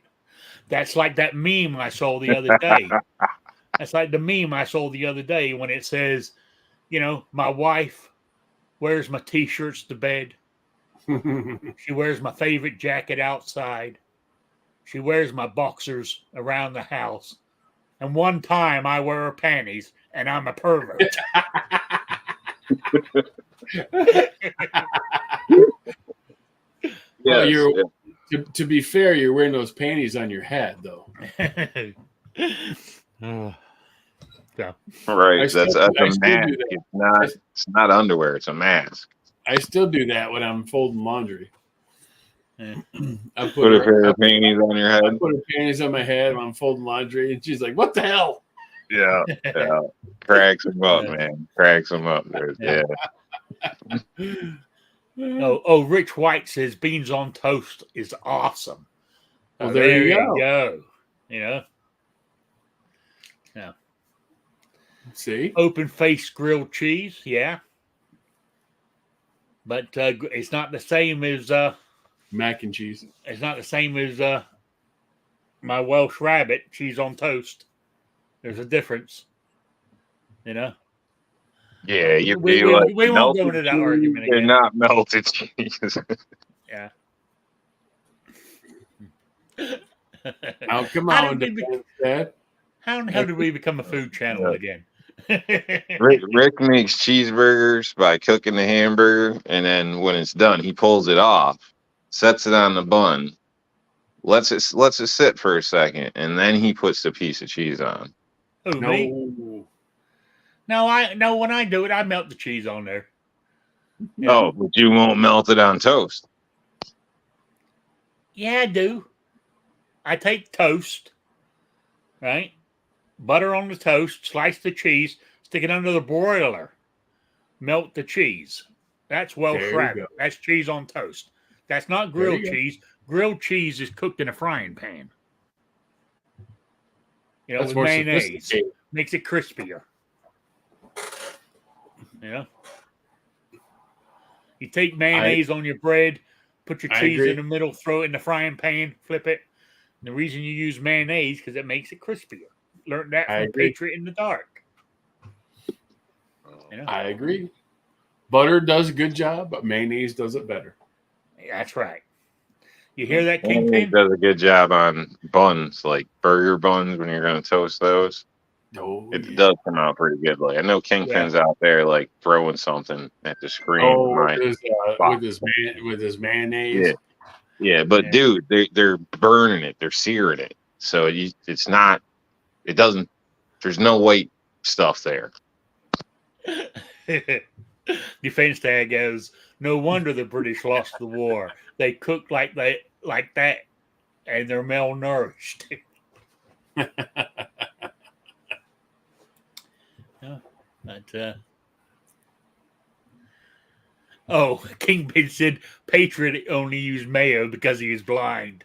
That's like that meme I saw the other day. That's like the meme I saw the other day when it says, my wife wears my t-shirts to bed. She wears my favorite jacket outside. She wears my boxers around the house. And one time I wear her panties and I'm a pervert. Well, Yes, to be fair, you're wearing those panties on your head, though. right. That's a I still mask. do that. It's not underwear. It's a mask. I still do that when I'm folding laundry. I Put a pair of panties on your I head. put her panties on my head when I'm folding laundry, and she's like, "What the hell?" Yeah. Cracks them up, man. Cracks them up. Yeah. Rich White says beans on toast is awesome. Well, there you go. Yeah. See, open face grilled cheese, yeah. But it's not the same as mac and cheese. It's not the same as my Welsh rabbit cheese on toast. There's a difference, Yeah, we won't go into that argument again. They're not melted cheese. Yeah. Oh, come on, Dad. How did we become a food channel again? Rick makes cheeseburgers by cooking the hamburger, and then when it's done, he pulls it off, sets it on the bun, lets it sit for a second, and then he puts the piece of cheese on. Who, me? No, when I do it, I melt the cheese on there. Oh, but you won't melt it on toast. Yeah, I do. I take toast, right? Butter on the toast, slice the cheese, stick it under the broiler, melt the cheese. That's Welsh rabbit. That's cheese on toast. That's not grilled cheese. Grilled cheese is cooked in a frying pan. With mayonnaise. Makes it crispier. You take mayonnaise on your bread, put your cheese in the middle, throw it in the frying pan, flip it. And the reason you use mayonnaise because it makes it crispier. Learned that from Patriot in the Dark. I agree. Butter does a good job, but mayonnaise does it better. That's right. You hear that, Kingpin? Does a good job on buns, like burger buns, when you're going to toast those. It does come out pretty good. Like I know Kingpin's out there, like throwing something at the screen. With his mayonnaise. Yeah, but dude, they're burning it. They're searing it. So it's not. It doesn't. There's no white stuff there. Defense tag goes. No wonder the British lost the war. They cook like that, and they're malnourished. Kingpin said Patriot only used mayo because he is blind.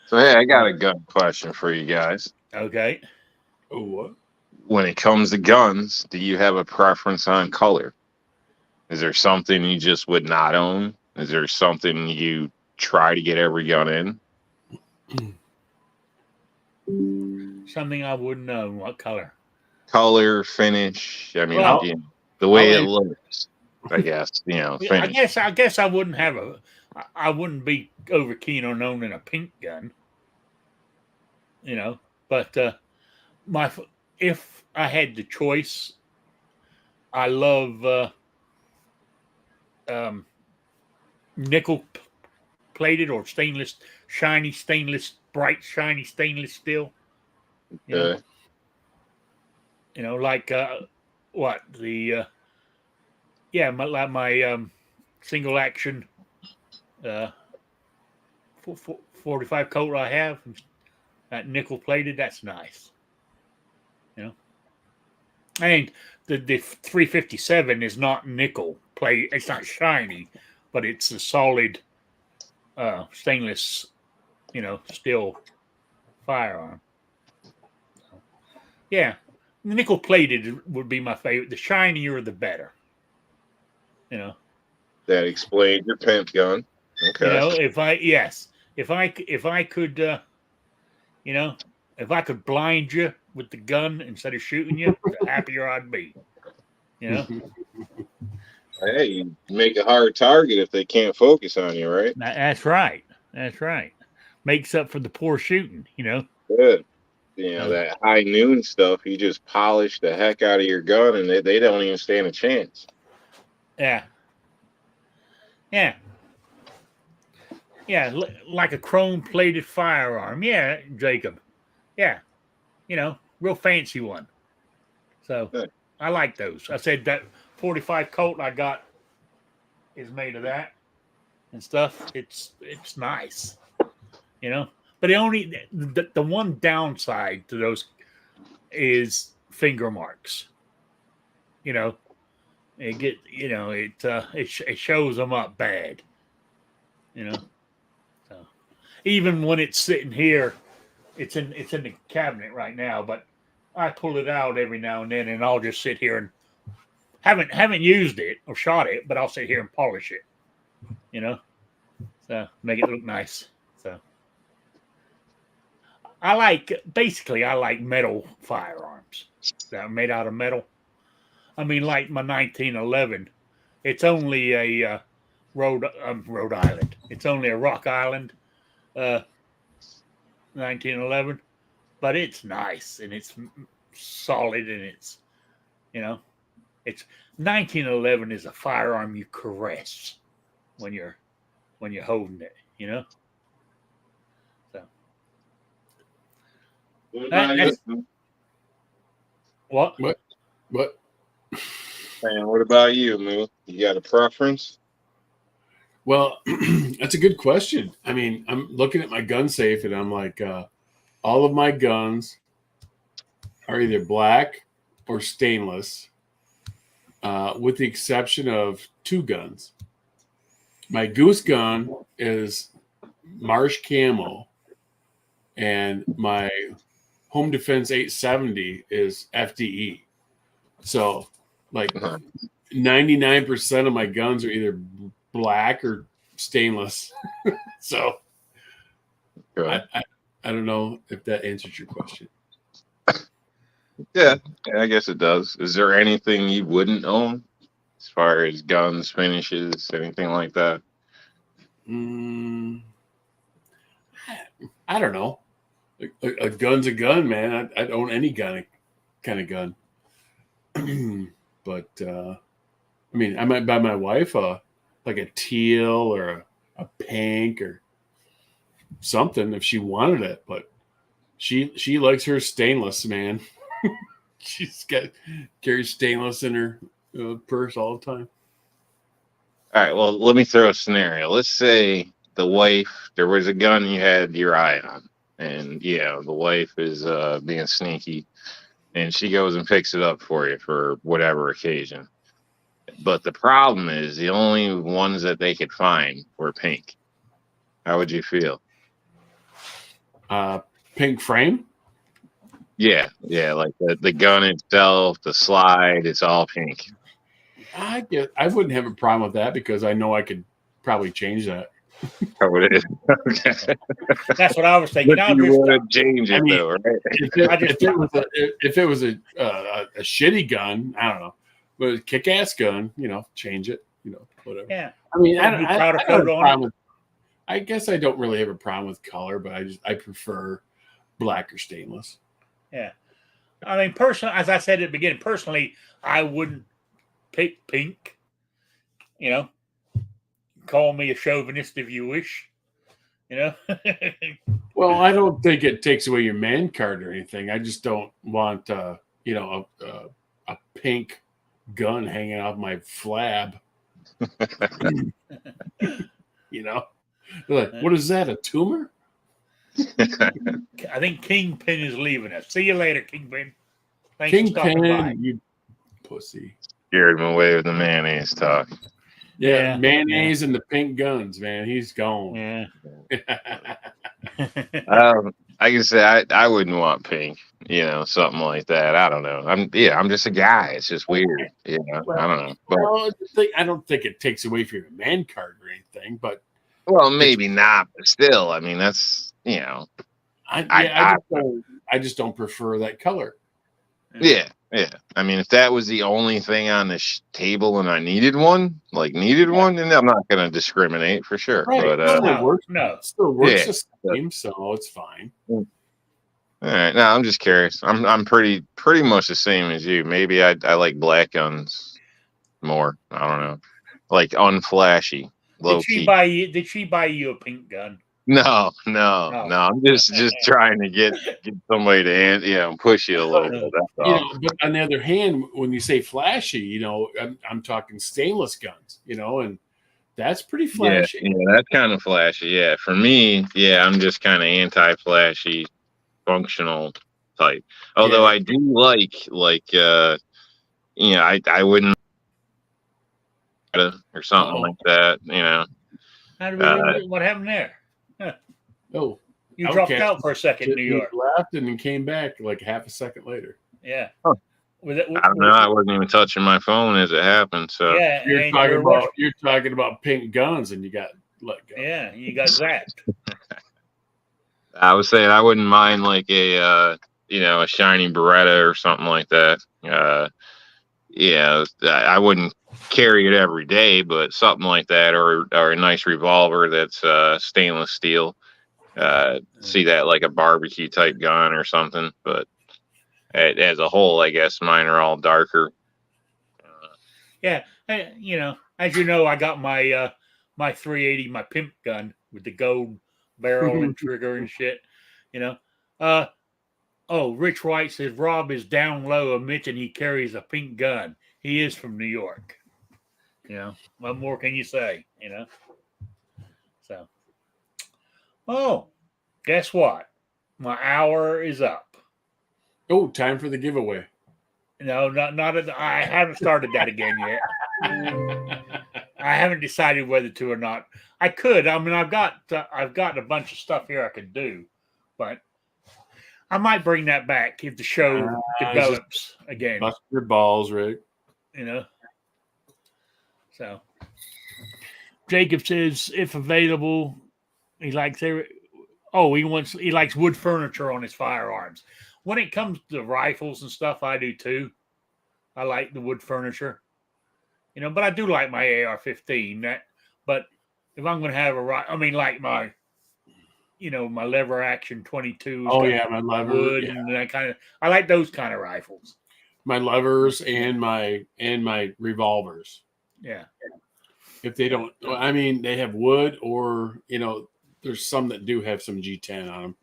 So hey, I got a gun question for you guys. Okay. Oh, what? When it comes to guns, do you have a preference on color? Is there something you just would not own? Is there something you try to get every gun in? Something I wouldn't know. What color? Color, finish. I mean, the way it looks. I guess finish. I guess I wouldn't have I wouldn't be over keen on owning a pink gun. But if I had the choice, I love nickel plated or bright shiny stainless steel. Like what the my single action 45 Colt I have, that nickel plated. That's nice. And the 357 is not nickel plate. It's not shiny, but it's a solid stainless, steel firearm. nickel plated would be my favorite. The shinier, the better. You know. That explains your pimp gun. Okay. You know, if I could, you know, if I could blind you with the gun instead of shooting you, the happier I'd be. You know. Hey, you make a hard target if they can't focus on you, right? That's right. That's right. Makes up for the poor shooting. You know. Good. You know, that high noon stuff, you just polish the heck out of your gun and they don't even stand a chance. Yeah. Yeah. Yeah, like a chrome-plated firearm. Yeah, Jacob. Yeah. You know, real fancy one. So, Good. I like those. I said that 45 Colt I got is made of that and stuff. It's nice. You know? But the one downside to those is finger marks. You know, it shows them up bad. You know, so even when it's sitting here, it's in the cabinet right now. But I pull it out every now and then, and I'll just sit here and haven't used it or shot it, but I'll sit here and polish it. You know, so make it look nice. So. I like metal firearms that are made out of metal. I mean, like my 1911, it's only a Rhode Island. It's only a Rock Island 1911, but it's nice and it's solid and it's, you know, it's 1911 is a firearm you caress when you're holding it, you know. What? Man, what about you, Moo? You got a preference? Well, that's a good question. I mean, I'm looking at my gun safe and I'm like, all of my guns are either black or stainless, with the exception of 2 guns. My Goose gun is Marsh Camo, and my Home Defense 870 is FDE. So, like, 99% of my guns are either black or stainless. So, I don't know if that answers your question. Yeah, I guess it does. Is there anything you wouldn't own as far as guns, finishes, anything like that? I don't know. A gun's a gun, man. I'd own any kind of gun. But I mean, I might buy my wife like a teal or a pink or something if she wanted it. But she likes her stainless, man. She's carries stainless in her purse all the time. All right, well, let me throw a scenario. Let's say the wife, there was a gun you had your eye on. And yeah, the wife is being sneaky, and she goes and picks it up for you for whatever occasion. But the problem is the only ones that they could find were pink. How would you feel? Pink frame? Yeah, like the gun itself, the slide, it's all pink. I wouldn't have a problem with that because I know I could probably change that. Oh, it is. Okay. That's what I was thinking. But you would change it, though, right? If it was a shitty gun, I don't know, but a kick-ass gun, you know, change it, you know, whatever. Yeah. I mean, I don't have a problem with, I guess I don't really have a problem with color, but I prefer black or stainless. Yeah. I mean, personally, as I said at the beginning, personally, I wouldn't pick pink, you know. Call me a chauvinist if you wish, you know. Well, I don't think it takes away your man card or anything. I just don't want, you know, a pink gun hanging off my flab. You know, like, what is that? A tumor? I think Kingpin is leaving us. See you later, Kingpin. Thanks Kingpin, you pussy. Scared him away with the mayonnaise talk. Yeah, mayonnaise and the pink guns, man. He's gone. Yeah. I can say I wouldn't want pink, something like that. I don't know. I'm just a guy. It's just weird, I don't know. But Well, I don't think it takes away from your man card or anything, but well, maybe not, but still, I mean, that's I just don't prefer that color. Yeah. I mean, if that was the only thing on the table and I needed one, then I'm not going to discriminate for sure. Right. But it still works the same, so it's fine. All right. No, I'm just curious. I'm pretty much the same as you. Maybe I like black guns more. I don't know, like unflashy, low key. Did she buy you a pink gun? No. I'm just trying to get somebody to push you a little bit. That's all. But on the other hand, when you say flashy, I'm talking stainless guns, and that's pretty flashy. Yeah, that's kind of flashy. Yeah, for me, I'm just kind of anti-flashy, functional type. Although I do like I wouldn't or something like that. What happened there? Huh. Oh, you dropped out for a second, New York. Left and then came back like half a second later. Yeah. Huh. I don't know. I wasn't even touching my phone as it happened. So yeah, you're talking about pink guns, and you got let go. Yeah, you got zapped. I was saying I wouldn't mind like a shiny Beretta or something like that. I wouldn't carry it every day, but something like that, or a nice revolver that's stainless steel. See that like a barbecue type gun or something, but as a whole, I guess mine are all darker. Yeah, as you know, I got my my 380, my pimp gun with the gold barrel and trigger and shit. Rich White says Rob is down low admitting he carries a pink gun. He is from New York. What more can you say? So, guess what? My hour is up. Oh, time for the giveaway. No, I haven't started that again yet. I haven't decided whether to or not. I could. I mean, I've got a bunch of stuff here I could do, but I might bring that back if the show develops again. Bust your balls, Rick. So Jacob says if available, he likes he likes wood furniture on his firearms. When it comes to rifles and stuff, I do too. I like the wood furniture, but I do like my AR-15. But if I'm going to have like my, my lever action 22. Oh yeah, my lever wood and that I like those kind of rifles. My levers and my revolvers. Yeah. If they don't, they have wood or there's some that do have some G10 on them.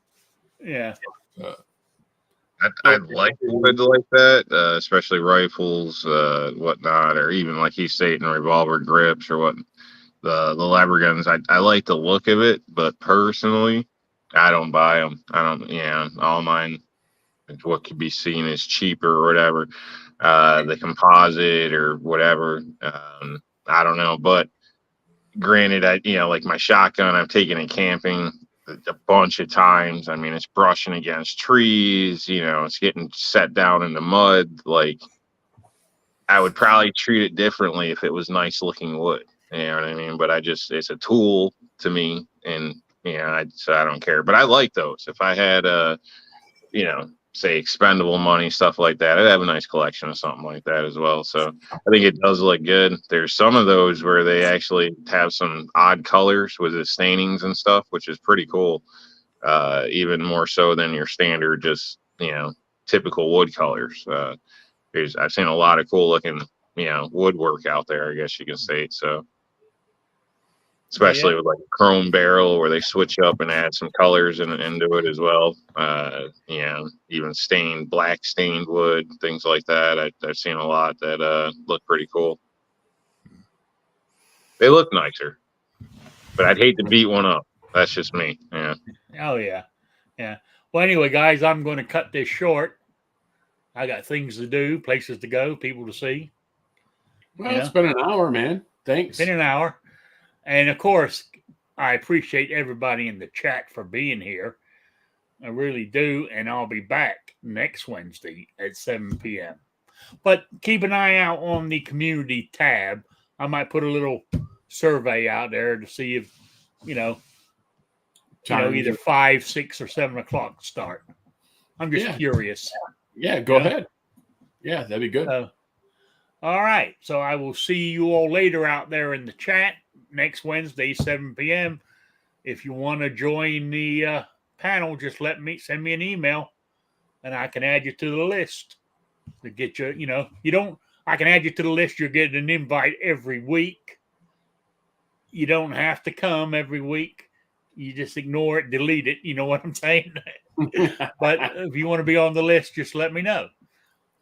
Yeah. I'd like wood like that, especially rifles, whatnot, or even like he's stating revolver grips or what. The lever guns, I like the look of it, but personally, I don't buy them. I don't. All mine, what could be seen as cheaper or whatever, the composite or whatever. I don't know, but granted, like my shotgun, I've taken it camping a bunch of times. I mean, it's brushing against trees, it's getting set down in the mud. Like, I would probably treat it differently if it was nice looking wood. You know what I mean? But it's a tool to me, and so I don't care. But I like those. If I had say expendable money, stuff like that, I'd have a nice collection of something like that as well. So I think it does look good. There's some of those where they actually have some odd colors with the stainings and stuff, which is pretty cool. Even more so than your standard, just, typical wood colors. I've seen a lot of cool looking, woodwork out there, I guess you can say. So especially with like a chrome barrel where they switch up and add some colors into it as well. Even black stained wood, things like that. I've seen a lot that look pretty cool. They look nicer, but I'd hate to beat one up. That's just me. Yeah. Oh yeah. Yeah. Well, anyway, guys, I'm going to cut this short. I got things to do, places to go, people to see. Well, it's been an hour, man. Thanks. Been an hour. And of course, I appreciate everybody in the chat for being here. I really do. And I'll be back next Wednesday at 7 p.m. But keep an eye out on the community tab. I might put a little survey out there to see if, either 5, 6, or 7 o'clock start. I'm just curious. Yeah, go ahead. Yeah, that'd be good. All right. So I will see you all later out there in the chat next Wednesday, 7 p.m. If you want to join the panel, just send me an email and I can add you to the list to get you, I can add you to the list. You're getting an invite every week. You don't have to come every week. You just ignore it, delete it. You know what I'm saying? But if you want to be on the list, just let me know.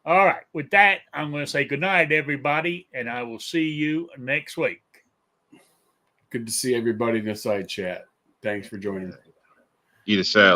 All right. With that, I'm going to say goodnight, everybody, and I will see you next week. Good to see everybody in the side chat. Thanks for joining. Eat a salad.